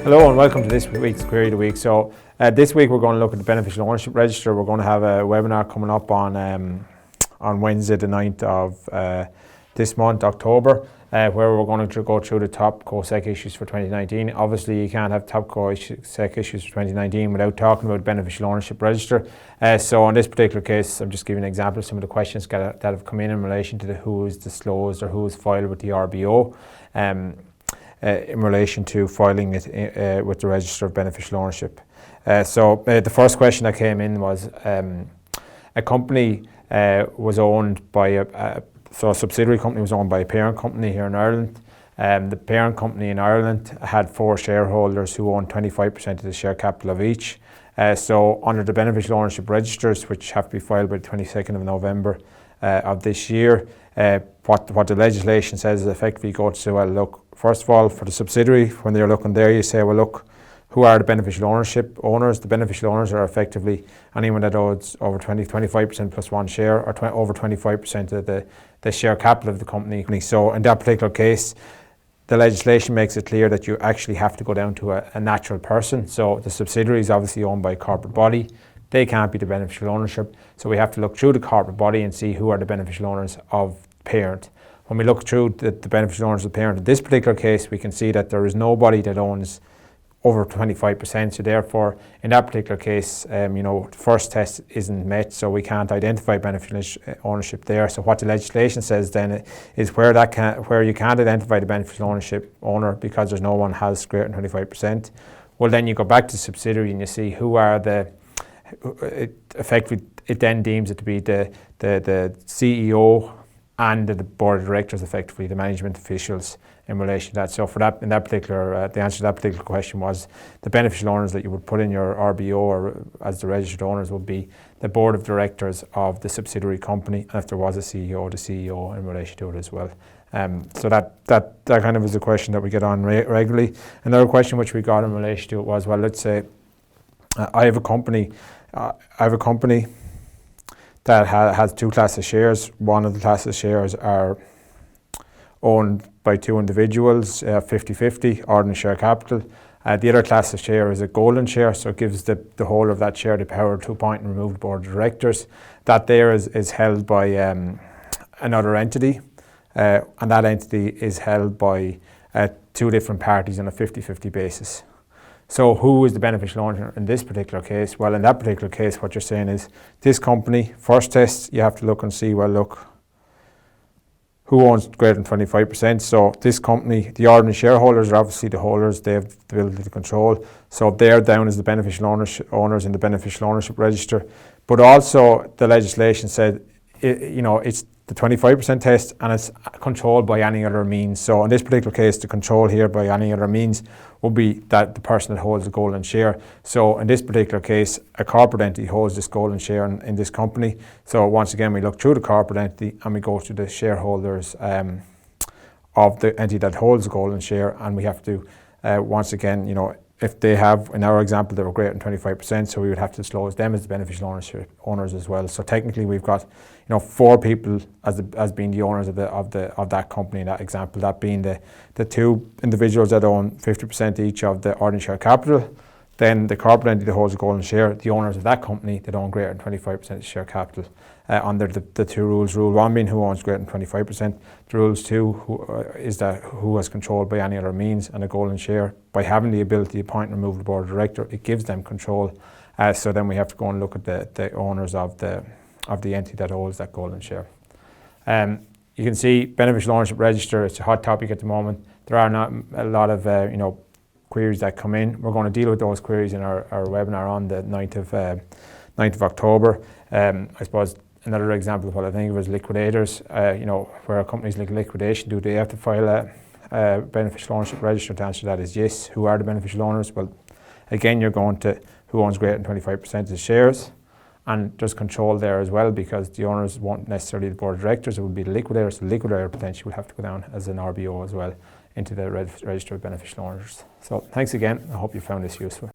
Hello and welcome to this week's Query of the Week. So this week we're going to look at the Beneficial Ownership Register. We're going to have a webinar coming up on Wednesday the 9th of this month, October, where we're going to go through the top COSEC issues for 2019. Obviously you can't have top COSEC issues for 2019 without talking about the Beneficial Ownership Register. So in this particular case, I'm just giving an example of some of the questions that have come in relation to who is disclosed or who is filed with the RBO. In relation to filing it with the Register of Beneficial Ownership. So the first question that came in was a company was owned by a subsidiary company was owned by a parent company here in Ireland. The parent company in Ireland had 4 shareholders who owned 25% of the share capital of each. So under the Beneficial Ownership Registers, which have to be filed by the 22nd of November of this year, what the legislation says is effectively go to say, well, look, first of all, for the subsidiary, when they're looking there, you say, well, look, who are the beneficial ownership owners? The beneficial owners are effectively anyone that owns over 25% plus 1 share, or over 25% of the share capital of the company. So in that particular case, the legislation makes it clear that you actually have to go down to a natural person. So the subsidiary is obviously owned by a corporate body. They can't be the beneficial ownership. So we have to look through the corporate body and see who are the beneficial owners of the parent. When we look through the beneficial owners of the parent, in this particular case, we can see that there is nobody that owns over 25%. So therefore, in that particular case, the first test isn't met, so we can't identify beneficial ownership there. So what the legislation says then is where you can't identify the beneficial ownership owner because there's no one has greater than 25%. Well, then you go back to subsidiary and you see who are effectively it then deems it to be the CEO and the board of directors, effectively the management officials in relation to that. So for that, in that particular, the answer to that particular question was the beneficial owners that you would put in your RBO or as the registered owners would be the board of directors of the subsidiary company, and if there was a CEO, the CEO in relation to it as well. So that kind of is a question that we get on regularly. Another question which we got in relation to it was, well, let's say I have a company that has 2 classes of shares. One of the classes of shares are owned by 2 individuals, 50-50, ordinary share capital. The other class of share is a golden share, so it gives the holder of that share the power to appoint and remove the board of directors. That there is held by another entity, and that entity is held by 2 different parties on a 50-50 basis. So who is the beneficial owner in this particular case? Well, in that particular case, what you're saying is this company, first test, you have to look and see, well, look, who owns greater than 25%? So this company, the ordinary shareholders are obviously the holders, they have the ability to control. So they're down as the beneficial owners in the Beneficial Ownership Register. But also the legislation said, it's the 25% test and it's controlled by any other means. So in this particular case, the control here by any other means would be that the person that holds the golden share. So in this particular case, a corporate entity holds this golden share in this company. So once again, we look through the corporate entity and we go to the shareholders of the entity that holds the golden share, and we have to, once again, if they have, in our example, they were greater than 25%, so we would have to disclose them as the beneficial owners as well. So technically, we've got 4 people as being the owners of that company in that example. That being the 2 individuals that own 50% each of the ordinary share capital, then the corporate entity that holds the golden share, the owners of that company that own greater than 25% of the share capital. Under the 2 rules, rule 1 being who owns greater than 25%, the rules 2 is that who has controlled by any other means, and a golden share, by having the ability to appoint and remove the board of director, it gives them control. So then we have to go and look at the owners of the entity that holds that golden share. You can see Beneficial Ownership Register, it's a hot topic at the moment. There are not a lot of queries that come in. We're going to deal with those queries in our webinar on the 9th of October. I suppose another example of what I think of as liquidators, where a company's like liquidation, do they have to file a Beneficial Ownership Register? The answer to that is yes. Who are the beneficial owners? Well, again, you're going to who owns greater than 25% of the shares, and there's control there as well, because the owners won't necessarily the board of directors, it would be the liquidator, so the liquidator potentially would have to go down as an RBO as well into the Register of Beneficial Owners. So thanks again, I hope you found this useful.